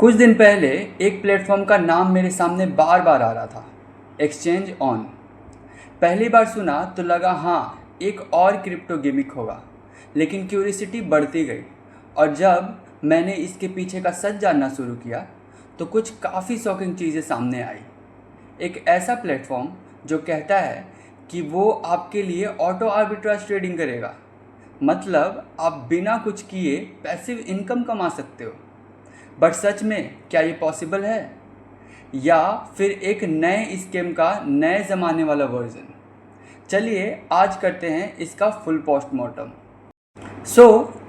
कुछ दिन पहले एक प्लेटफॉर्म का नाम मेरे सामने बार बार आ रहा था, एक्सचेंज ऑन। पहली बार सुना तो लगा हाँ एक और क्रिप्टो गिमिक होगा, लेकिन क्यूरियोसिटी बढ़ती गई और जब मैंने इसके पीछे का सच जानना शुरू किया तो कुछ काफ़ी शॉकिंग चीज़ें सामने आई। एक ऐसा प्लेटफॉर्म जो कहता है कि वो आपके लिए ऑटो आर्बिट्राज ट्रेडिंग करेगा, मतलब आप बिना कुछ किए पैसिव इनकम कमा सकते हो। बट सच में क्या ये पॉसिबल है, या फिर एक नए स्कीम का नए ज़माने वाला वर्जन? चलिए आज करते हैं इसका फुल पोस्टमार्टम।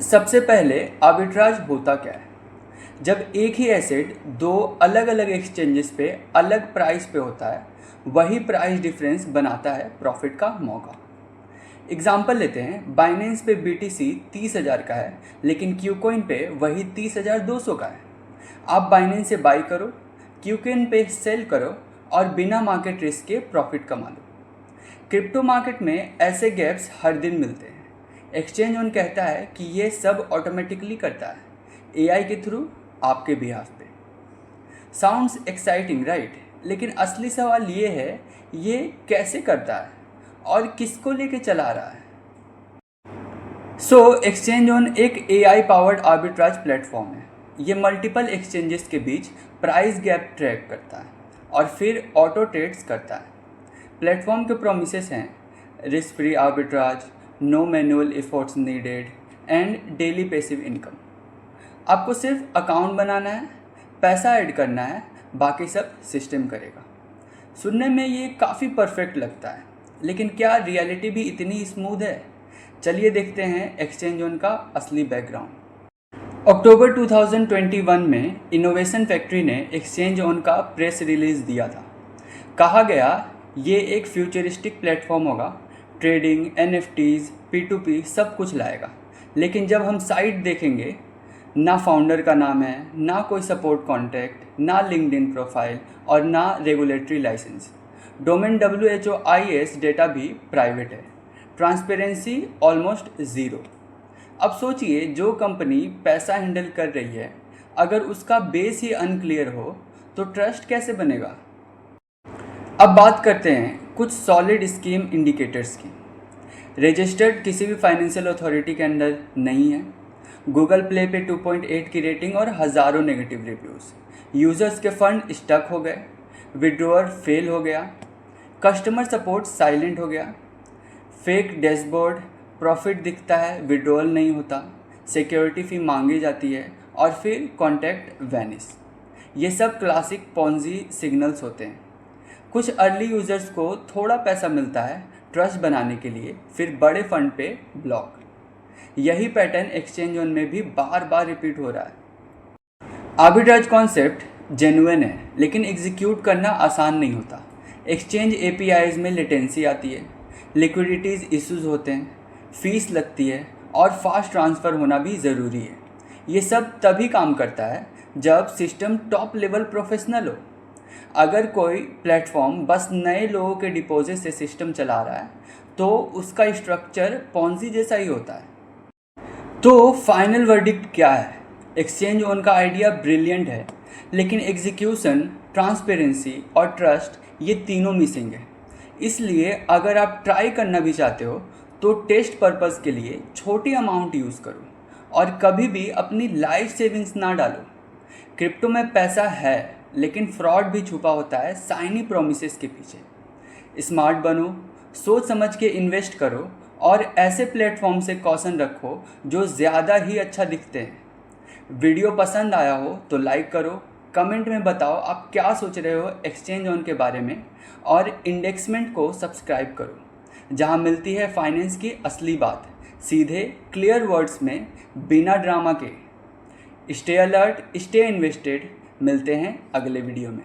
सबसे पहले आर्बिट्राज होता क्या है? जब एक ही एसेट दो अलग अलग एक्सचेंजेस पे अलग प्राइस पे होता है, वही प्राइस डिफरेंस बनाता है प्रॉफिट का मौका। एग्जाम्पल लेते हैं, बाइनेंस पे BTC 30,000 का है, लेकिन क्यूकॉइन पे वही 30,200 का है। आप बाइनेंस से बाई करो, क्यूकॉइन पे सेल करो और बिना मार्केट रिस्क के प्रॉफिट कमा लो। क्रिप्टो मार्केट में ऐसे गैप्स हर दिन मिलते हैं। एक्सचेंज ऑन कहता है कि ये सब ऑटोमेटिकली करता है, AI के थ्रू आपके बिहाफ पे। Sounds exciting right? लेकिन असली सवाल ये है, ये कैसे करता है और किसको लेके चला रहा है? एक्सचेंज ऑन एक AI पावर्ड आर्बिट्राज प्लेटफॉर्म है। ये मल्टीपल एक्सचेंजेस के बीच प्राइस गैप ट्रैक करता है और फिर ऑटो ट्रेड्स करता है। प्लेटफॉर्म के प्रोमिसेस हैं risk free arbitrage, no manual efforts needed and daily passive income. आपको सिर्फ अकाउंट बनाना है, पैसा ऐड करना है, बाकी सब सिस्टम करेगा। सुनने में ये काफ़ी परफेक्ट लगता है, लेकिन क्या रियलिटी भी इतनी स्मूथ है? चलिए देखते हैं एक्सचेंज ऑन का असली बैकग्राउंड। अक्टूबर 2021 में इनोवेशन फैक्ट्री ने एक्सचेंज ऑन का प्रेस रिलीज़ दिया था। कहा गया ये एक फ्यूचरिस्टिक प्लेटफॉर्म होगा, ट्रेडिंग, NFTs, P2P सब कुछ लाएगा। लेकिन जब हम साइट देखेंगे, ना फाउंडर का नाम है, ना कोई सपोर्ट कॉन्टैक्ट, ना लिंक्डइन प्रोफाइल और ना regulatory licence. Domain WHOIS data भी प्राइवेट है, ट्रांसपेरेंसी ऑलमोस्ट ज़ीरो। अब सोचिए, जो कंपनी पैसा हैंडल कर रही है, अगर उसका बेस ही अनक्लियर हो तो ट्रस्ट कैसे बनेगा? अब बात करते हैं कुछ सॉलिड स्कीम इंडिकेटर्स की। रजिस्टर्ड किसी भी फाइनेंशियल अथॉरिटी के अंडर नहीं है। गूगल प्ले पे 2.8 की रेटिंग और हज़ारों नेगेटिव रिव्यूज़। यूज़र्स के फंड स्टक हो गए, विड्रॉअर फेल हो गया, कस्टमर सपोर्ट साइलेंट हो गया, फेक डैशबोर्ड, प्रॉफिट दिखता है, विड्रॉल नहीं होता, सिक्योरिटी फ़ी मांगी जाती है और फिर कॉन्टैक्ट वैनिश। ये सब क्लासिक पॉन्जी सिग्नल्स होते हैं। कुछ अर्ली यूज़र्स को थोड़ा पैसा मिलता है ट्रस्ट बनाने के लिए, फिर बड़े फंड पे ब्लॉक। यही पैटर्न एक्सचेंज ऑन में भी बार बार रिपीट हो रहा है। आर्बिट्राज कॉन्सेप्ट जेन्युइन है, लेकिन एग्जीक्यूट करना आसान नहीं होता। एक्सचेंज APIs में लेटेंसी आती है, लिक्विडिटीज़ इश्यूज होते हैं, फीस लगती है और फास्ट ट्रांसफ़र होना भी ज़रूरी है। ये सब तभी काम करता है जब सिस्टम टॉप लेवल प्रोफेशनल हो। अगर कोई प्लेटफॉर्म बस नए लोगों के डिपॉजिट से सिस्टम चला रहा है तो उसका स्ट्रक्चर पॉन्जी जैसा ही होता है। तो फाइनल वर्डिक्ट क्या है? एक्सचेंज ऑन का आइडिया ब्रिलियंट है, लेकिन एग्जीक्यूशन, ट्रांसपेरेंसी और ट्रस्ट ये तीनों मिसिंग है। इसलिए अगर आप ट्राई करना भी चाहते हो तो टेस्ट पर्पज़ के लिए छोटी अमाउंट यूज़ करो और कभी भी अपनी लाइफ सेविंग्स ना डालो। क्रिप्टो में पैसा है, लेकिन फ्रॉड भी छुपा होता है साइनी प्रोमिसेस के पीछे। स्मार्ट बनो, सोच समझ के इन्वेस्ट करो और ऐसे प्लेटफॉर्म से कॉशन रखो जो ज़्यादा ही अच्छा दिखते हैं। वीडियो पसंद आया हो तो लाइक करो, कमेंट में बताओ आप क्या सोच रहे हो एक्सचेंज ऑन के बारे में, और इंडेक्समेंट को सब्सक्राइब करो, जहां मिलती है फाइनेंस की असली बात, सीधे क्लियर वर्ड्स में, बिना ड्रामा के। Stay alert, stay invested. मिलते हैं अगले वीडियो में।